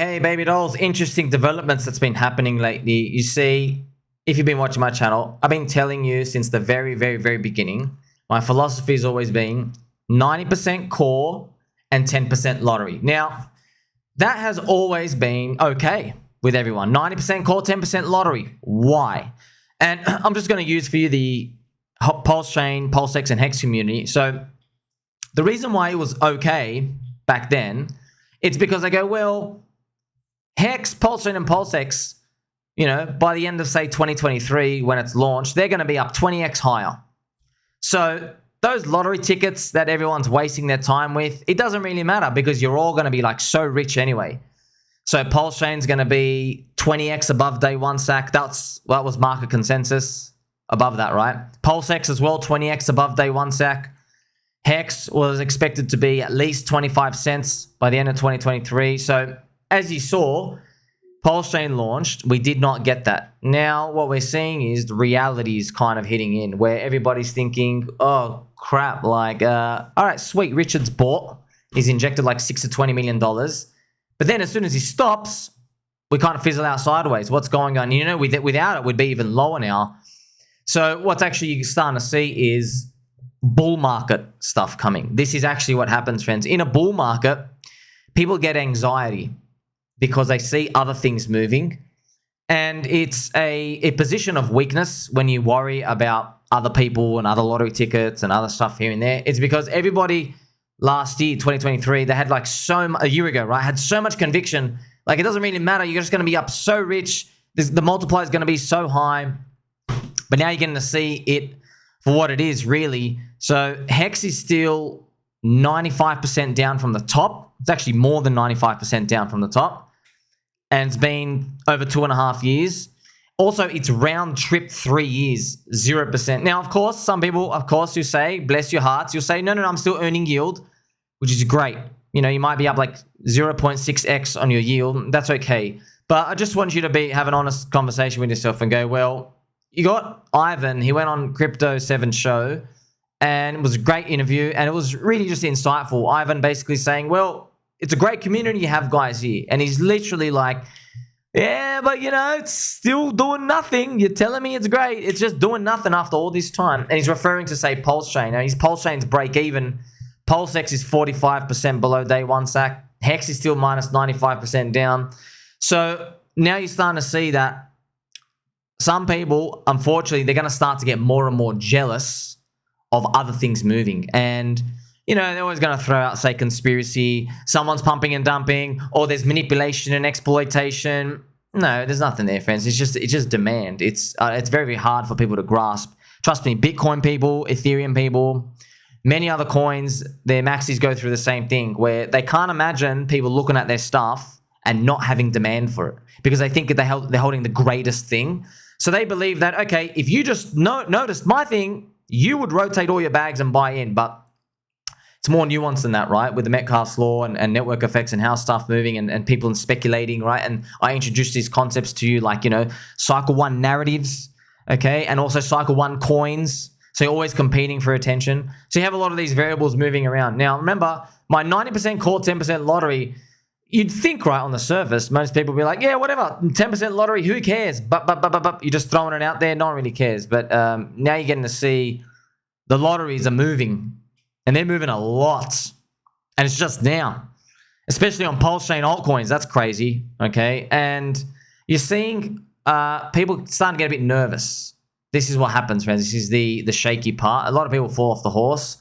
Hey, baby dolls. Interesting developments that's been happening lately. You see, if you've been watching my channel, I've been telling you since the very, very, very beginning, my philosophy has always been 90% core and 10% lottery. Now, that has always been okay with everyone. 90% core, 10% lottery. Why? And I'm just going to use for you the PulseChain, PulseX, and HEX community. So the reason why it was okay back then, it's because I go, well, HEX, PulseChain, and PulseX, you know, by the end of, say, 2023, when it's launched, they're going to be up 20x higher. So those lottery tickets that everyone's wasting their time with, it doesn't really matter because you're all going to be like so rich anyway. So PulseChain's going to be 20x above day one SAC. That was market consensus above that, right? PulseX as well, 20x above day one SAC. HEX was expected to be at least 25 cents by the end of 2023. So as you saw, PulseChain launched. We did not get that. Now what we're seeing is the reality is kind of hitting in where everybody's thinking, oh crap, like, all right, sweet, Richard's bought. He's injected like $6 to $20 million. But then as soon as he stops, we kind of fizzle out sideways. What's going on? You know, without it, we'd be even lower now. So what's actually starting to see is bull market stuff coming. This is actually what happens, friends. In a bull market, people get anxiety because they see other things moving. And it's a position of weakness when you worry about other people and other lottery tickets and other stuff here and there. It's because everybody last year, 2023, they had like a year ago, right? Had so much conviction. Like it doesn't really matter. You're just going to be up so rich. The multiplier is going to be so high. But now you're getting to see it for what it is, really. So HEX is still 95% down from the top. It's actually more than 95% down from the top. And it's been over 2.5 years. Also, it's round trip 3 years, 0%. Now, of course, some people, of course, who say, bless your hearts, you'll say, no, I'm still earning yield, which is great. You know, you might be up like 0.6x on your yield. That's okay. But I just want you to have an honest conversation with yourself and go, well, you got Ivan. He went on Crypto 7 show and it was a great interview. And it was really just insightful. Ivan basically saying, well, it's a great community you have guys here. And he's literally like, yeah, but you know, it's still doing nothing. You're telling me it's great. It's just doing nothing after all this time. And he's referring to, say, PulseChain. Now, his PulseChain's break even. PulseX is 45% below day one SAC. HEX is still minus 95% down. So now you're starting to see that some people, unfortunately, they're going to start to get more and more jealous of other things moving. And you know, they're always going to throw out, say, conspiracy, someone's pumping and dumping, or there's manipulation and exploitation. No, there's nothing there, friends. It's just demand. It's very, very hard for people to grasp. Trust me, Bitcoin people, Ethereum people, many other coins, their maxis go through the same thing where they can't imagine people looking at their stuff and not having demand for it because they think that they're holding the greatest thing. So they believe that, okay, if you just noticed my thing, you would rotate all your bags and buy in, but it's more nuanced than that, right? With the Metcalfe's law and network effects and how stuff moving and people speculating, right? And I introduced these concepts to you like, you know, cycle one narratives, okay? And also cycle one coins. So you're always competing for attention. So you have a lot of these variables moving around. Now, remember, my 90% core, 10% lottery, you'd think, right, on the surface, most people would be like, yeah, whatever, 10% lottery, who cares? But you're just throwing it out there. No one really cares. But now you're getting to see the lotteries are moving. And they're moving a lot. And it's just now. Especially on PulseChain altcoins. That's crazy. Okay. And you're seeing people starting to get a bit nervous. This is what happens, friends. This is the shaky part. A lot of people fall off the horse.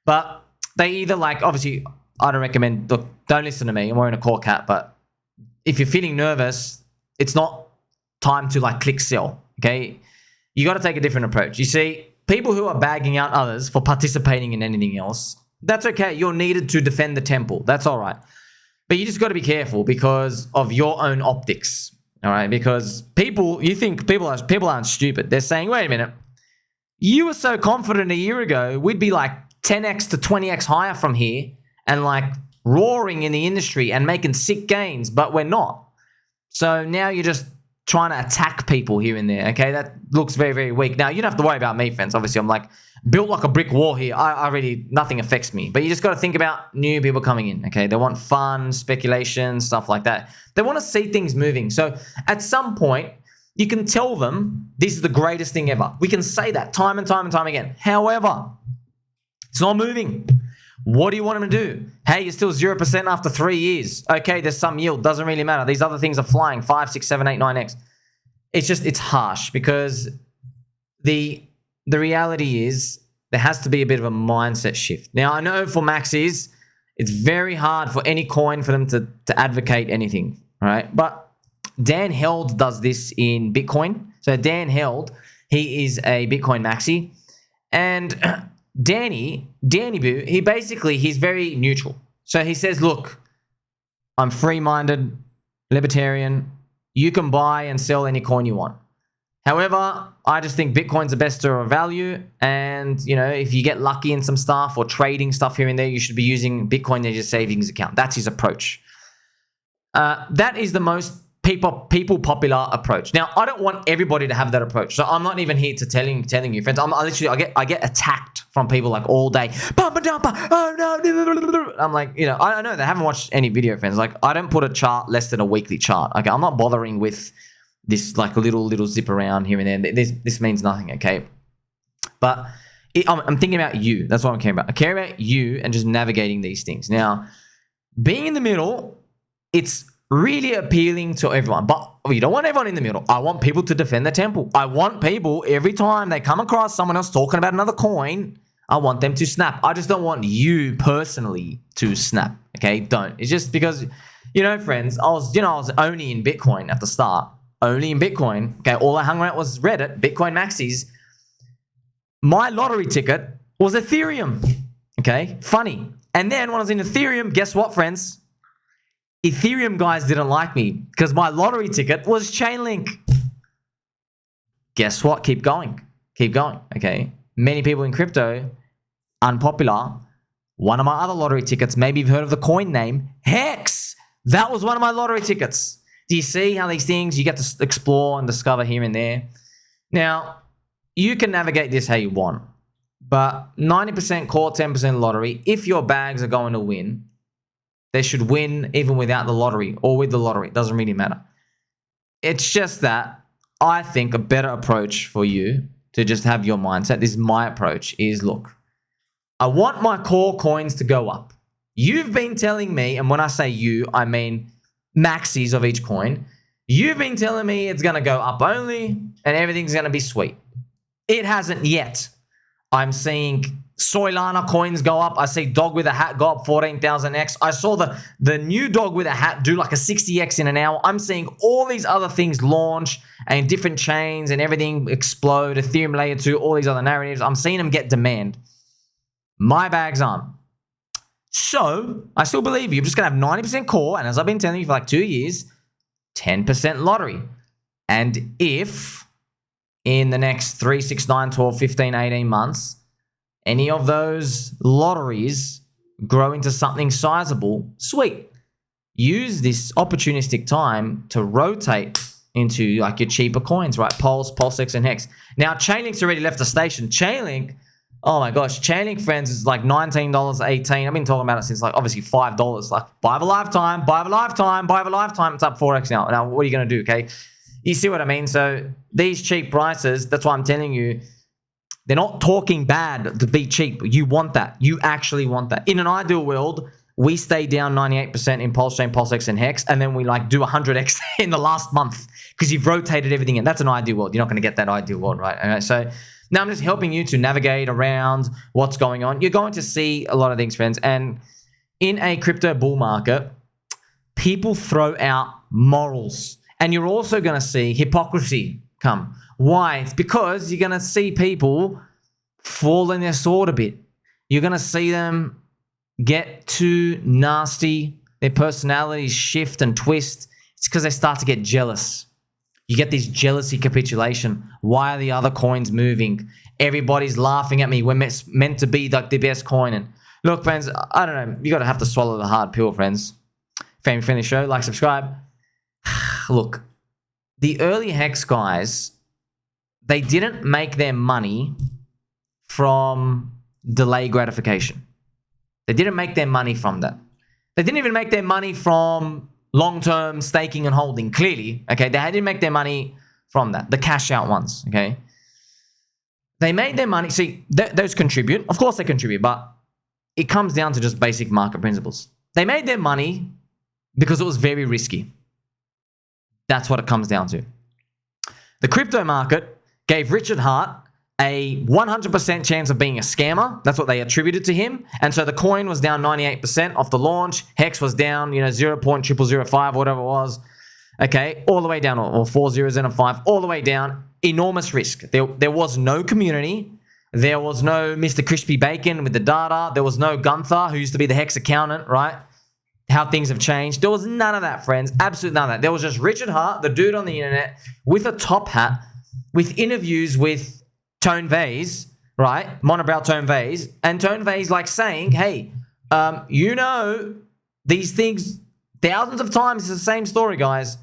But they either like, obviously, I don't recommend, look, don't listen to me. I'm wearing a core cap. But if you're feeling nervous, it's not time to like click sell. Okay. You got to take a different approach. You see, people who are bagging out others for participating in anything else, that's okay. You're needed to defend the temple. That's all right. But you just got to be careful because of your own optics. All right. Because you think people aren't stupid. They're saying, wait a minute. You were so confident a year ago, we'd be like 10x to 20x higher from here and like roaring in the industry and making sick gains, but we're not. So now you're just trying to attack people here and there, okay? That looks very, very weak. Now, you don't have to worry about me, friends. Obviously, I'm like built like a brick wall here. I really, nothing affects me. But you just got to think about new people coming in, okay? They want fun, speculation, stuff like that. They want to see things moving. So at some point, you can tell them this is the greatest thing ever. We can say that time and time and time again. However, it's not moving. What do you want them to do? Hey, you're still 0% after 3 years. Okay, there's some yield. Doesn't really matter. These other things are flying 5, 6, 7, 8, 9x. It's harsh because the reality is there has to be a bit of a mindset shift. Now, I know for Maxis, it's very hard for any coin for them to advocate anything, right? But Dan Held does this in Bitcoin. So Dan Held, he is a Bitcoin Maxi. And Danny Boo, he's very neutral. So he says, look, I'm free-minded, libertarian. You can buy and sell any coin you want. However, I just think Bitcoin's the best store of value. And, you know, if you get lucky in some stuff or trading stuff here and there, you should be using Bitcoin as your savings account. That's his approach. That is the most people popular approach. Now, I don't want everybody to have that approach. So I'm not even here to telling you, friends. I get attacked from people like all day. Oh no. I'm like, you know, I know they haven't watched any video, friends. Like, I don't put a chart less than a weekly chart. Okay, I'm not bothering with this like little zip around here and there. This means nothing, okay? But I'm thinking about you. That's what I'm caring about. I care about you and just navigating these things. Now, being in the middle, it's really appealing to everyone, but you don't want everyone in the middle. I want people to defend the temple. I want people, every time they come across someone else talking about another coin, I want them to snap. I just don't want you personally to snap, okay? Don't. It's just because, you know, friends, I was only in Bitcoin at the start. Only in Bitcoin, okay? All I hung around was Reddit, Bitcoin Maxis. My lottery ticket was Ethereum, okay? Funny. And then when I was in Ethereum, guess what, friends? Ethereum guys didn't like me because my lottery ticket was Chainlink. Guess what? Keep going, okay? Many people in crypto, unpopular. One of my other lottery tickets, maybe you've heard of the coin name, HEX. That was one of my lottery tickets. Do you see how these things you get to explore and discover here and there? Now, you can navigate this how you want, but 90% call, 10% lottery. If your bags are going to win, they should win even without the lottery or with the lottery. It doesn't really matter. It's just that I think a better approach for you to just have your mindset, this is my approach, is look, I want my core coins to go up. You've been telling me, and when I say you, I mean maxis of each coin. You've been telling me it's going to go up only and everything's going to be sweet. It hasn't yet. I'm seeing Solana coins go up. I see dog with a hat go up 14,000x. I saw the new dog with a hat do like a 60x in an hour. I'm seeing all these other things launch and different chains and everything explode. Ethereum layer 2, all these other narratives. I'm seeing them get demand. My bags aren't. So I still believe you. I'm just going to have 90% core. And as I've been telling you for like 2 years, 10% lottery. And if in the next 3, 6, 9, 12, 15, 18 months, any of those lotteries grow into something sizable, sweet. Use this opportunistic time to rotate into like your cheaper coins, right? PulseChain, and HEX. Now, Chainlink's already left the station. Chainlink, oh my gosh, Chainlink, friends, is like $19, $18. I've been talking about it since like obviously $5. Like buy of a lifetime, buy of a lifetime, buy of a lifetime. It's up 4x now. Now, what are you going to do, okay? You see what I mean? So these cheap prices, that's why I'm telling you, they're not talking bad to be cheap. You want that. You actually want that. In an ideal world, we stay down 98% in PulseChain, PulseX, and HEX, and then we like do 100x in the last month because you've rotated everything in. That's an ideal world. You're not going to get that ideal world, right? Okay, so now I'm just helping you to navigate around what's going on. You're going to see a lot of things, friends. And in a crypto bull market, people throw out morals. And you're also going to see hypocrisy come. Why? It's because you're going to see people fall in their sword a bit. You're going to see them get too nasty. Their personalities shift and twist. It's because they start to get jealous. You get this jealousy capitulation. Why are the other coins moving? Everybody's laughing at me. We're meant to be like the best coin. And look, friends, I don't know. You got to have to swallow the hard pill, friends. Family Friendly Show. Like, subscribe. Look, the early HEX guys, they didn't make their money from delay gratification. They didn't make their money from that. They didn't even make their money from long-term staking and holding, clearly. Okay, they didn't make their money from that, the cash out ones. Okay, they made their money. See, those contribute. Of course they contribute, but it comes down to just basic market principles. They made their money because it was very risky. That's what it comes down to. The crypto market gave Richard Hart a 100% chance of being a scammer. That's what they attributed to him. And so the coin was down 98% off the launch. HEX was down, 0.0005, whatever it was. Okay, all the way down, or 4 zeros and a 5, all the way down. Enormous risk. There was no community. There was no Mr. Crispy Bacon with the data. There was no Gunther, who used to be the HEX accountant, right? How things have changed. There was none of that, friends. Absolutely none of that. There was just Richard Hart, the dude on the internet, with a top hat, with interviews with Tone Vase, right? Monobrow Tone Vase. And Tone Vase like saying, hey, these things, thousands of times, it's the same story, guys.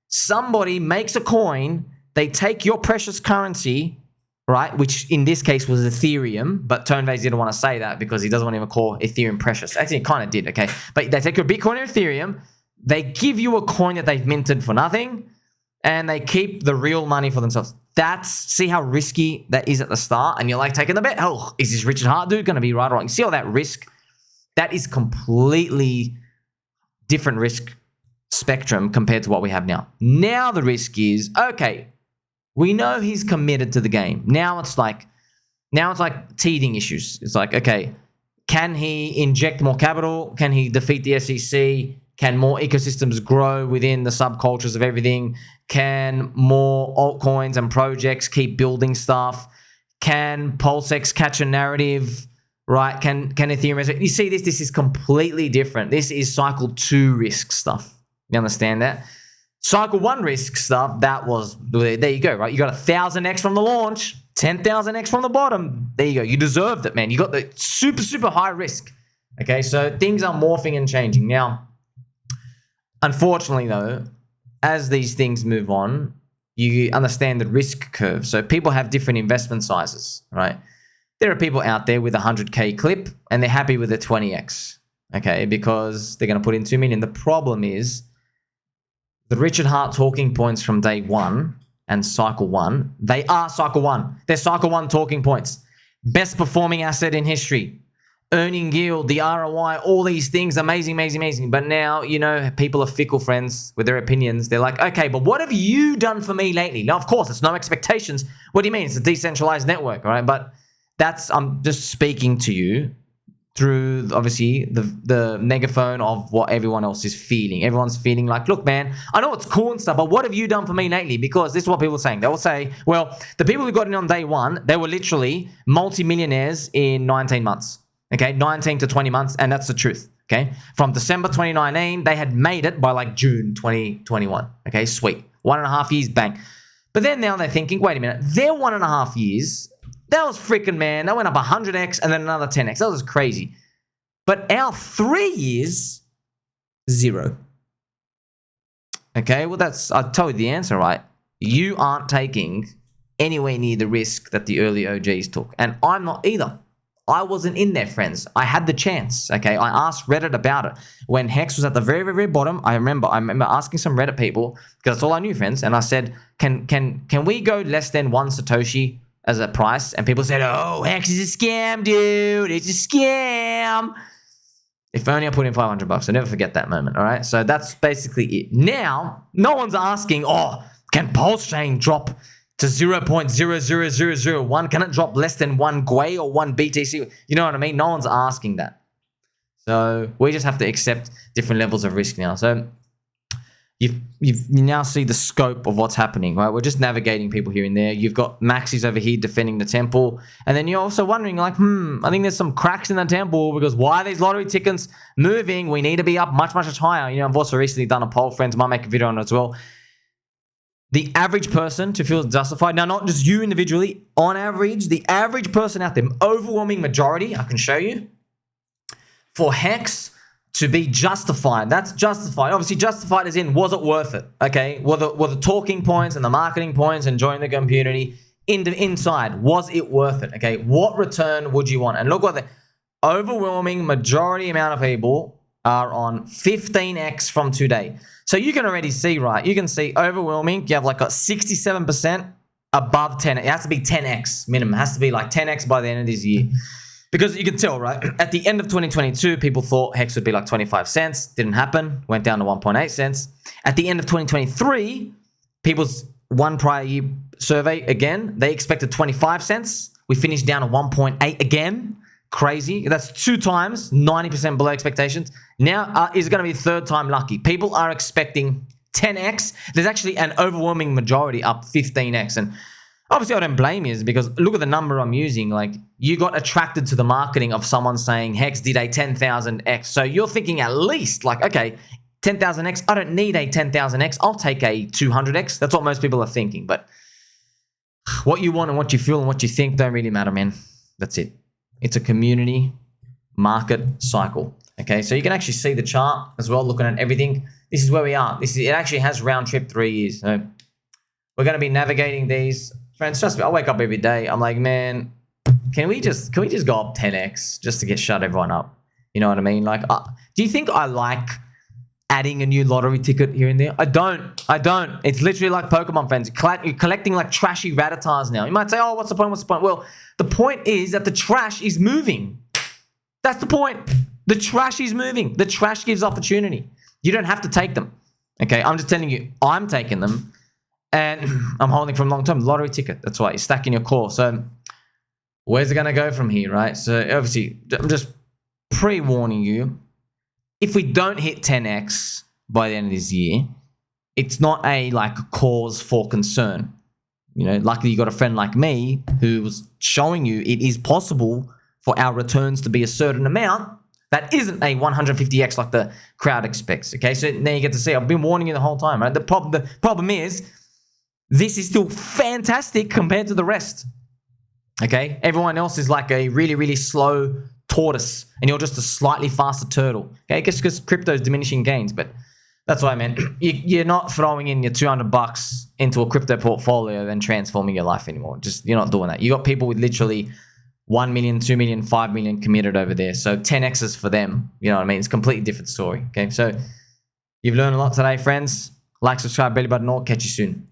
Somebody makes a coin, they take your precious currency, right? Which in this case was Ethereum, but Tone Vase didn't want to say that because he doesn't want to even call Ethereum precious. Actually, he kind of did, okay? But they take your Bitcoin or Ethereum, they give you a coin that they've minted for nothing, and they keep the real money for themselves. See how risky that is at the start? And you're like taking the bet. Oh, is this Richard Hart dude going to be right or wrong? You see all that risk? That is completely different risk spectrum compared to what we have now. Now the risk is, okay, we know he's committed to the game. Now it's like teething issues. It's like, okay, can he inject more capital? Can he defeat the SEC? Can more ecosystems grow within the subcultures of everything? Can more altcoins and projects keep building stuff? Can PulseX catch a narrative? Right? Can Ethereum? You see this? This is completely different. This is cycle 2 risk stuff. You understand that? Cycle 1 risk stuff, that was, there you go, right? You got 1,000x from the launch, 10,000x from the bottom. There you go. You deserved it, man. You got the super, super high risk. Okay, so things are morphing and changing. Now, unfortunately, though, as these things move on, you understand the risk curve. So people have different investment sizes, right? There are people out there with a 100K clip, and they're happy with a 20x, okay, because they're going to put in 2 million. The problem is, the Richard Hart talking points from day 1 and cycle 1, they are cycle 1. They're cycle 1 talking points. Best performing asset in history. Earning yield, the ROI, all these things, amazing, amazing, amazing. But now, people are fickle, friends, with their opinions. They're like, okay, but what have you done for me lately? Now, of course, it's no expectations. What do you mean? It's a decentralized network, all right? But I'm just speaking to you through, obviously, the megaphone of what everyone else is feeling. Everyone's feeling like, look, man, I know it's cool and stuff, but what have you done for me lately? Because this is what people are saying. They will say, well, the people who got in on day 1, they were literally multi-millionaires in 19 months. Okay, 19 to 20 months, and that's the truth. Okay, from December 2019, they had made it by like June 2021. Okay, sweet. 1.5 years, bang. But then now they're thinking, wait a minute, their 1.5 years, that was freaking, man, that went up 100x and then another 10x. That was crazy. But our 3 years, 0. Okay, well, I told you the answer, right? You aren't taking anywhere near the risk that the early OGs took. And I'm not either. I wasn't in there, friends. I had the chance, okay? I asked Reddit about it. When HEX was at the very, very, very bottom, I remember asking some Reddit people, because that's all I knew, friends, and I said, can we go less than 1 Satoshi as a price? And people said, oh, HEX is a scam, dude. It's a scam. If only I put in $500. I'll never forget that moment, all right? So that's basically it. Now, no one's asking, oh, can PulseChain drop to 0.00001? Can it drop less than 1 GUI or 1 BTC? You know what I mean? No one's asking that. So we just have to accept different levels of risk now. So you now see the scope of what's happening, right? We're just navigating people here and there. You've got Maxi's over here defending the temple. And then you're also wondering like, I think there's some cracks in the temple because why are these lottery tickets moving? We need to be up much, much higher. I've also recently done a poll. Friends might make a video on it as well. The average person to feel justified, now not just you individually, on average, the average person out there, overwhelming majority, I can show you, for HEX to be justified. That's justified. Obviously, justified as in, was it worth it? Okay, were the talking points and the marketing points and joining the community inside, was it worth it? Okay, what return would you want? And look what the overwhelming majority amount of people are on 15x from today. So you can already see, right? You can see overwhelming. You have like a 67% above 10. It has to be 10x minimum. It has to be like 10x by the end of this year. Because you can tell, right? At the end of 2022, people thought HEX would be like 25 cents. Didn't happen. Went down to 1.8 cents. At the end of 2023, people's one prior year survey, again, they expected 25 cents. We finished down to 1.8 again. Crazy. That's 2 times, 90% below expectations. Now is going to be third time lucky. People are expecting 10x. There's actually an overwhelming majority up 15x. And obviously, I don't blame you because look at the number I'm using. Like, you got attracted to the marketing of someone saying HEX did a 10,000x. So you're thinking at least like, okay, 10,000x. I don't need a 10,000x. I'll take a 200x. That's what most people are thinking. But what you want and what you feel and what you think don't really matter, man. That's it. It's a community market cycle. Okay, so you can actually see the chart as well, looking at everything. This is where we are. It actually has round trip 3 years. So we're going to be navigating these. Friends, trust me, I wake up every day. I'm like, man, can we just go up 10x just to shut everyone up? You know what I mean? Like, do you think I like adding a new lottery ticket here and there? I don't. It's literally like Pokemon, friends. You're collecting like trashy Rattatas now. You might say, oh, what's the point? What's the point? Well, the point is that the trash is moving. That's the point. The trash is moving. The trash gives opportunity. You don't have to take them. Okay, I'm just telling you, I'm taking them. And I'm holding from long term. Lottery ticket. That's why you're stacking your core. So where's it going to go from here, right? So obviously, I'm just pre-warning you. If we don't hit 10x by the end of this year, it's not a cause for concern. You know, luckily you got a friend like me who's showing you it is possible for our returns to be a certain amount that isn't a 150x like the crowd expects. Okay, so now you get to see. I've been warning you the whole time, right? The problem is, this is still fantastic compared to the rest. Okay? Everyone else is like a really, really slow tortoise, and you're just a slightly faster turtle. Okay? I guess because crypto is diminishing gains, but that's what I meant. You're not throwing in your $200 into a crypto portfolio and transforming your life anymore. You're not doing that. You got people with literally 1 million, 2 million, 5 million committed over there. So 10x's for them. You know what I mean? It's a completely different story. Okay? So you've learned a lot today, friends. Like, subscribe, belly button, all. Catch you soon.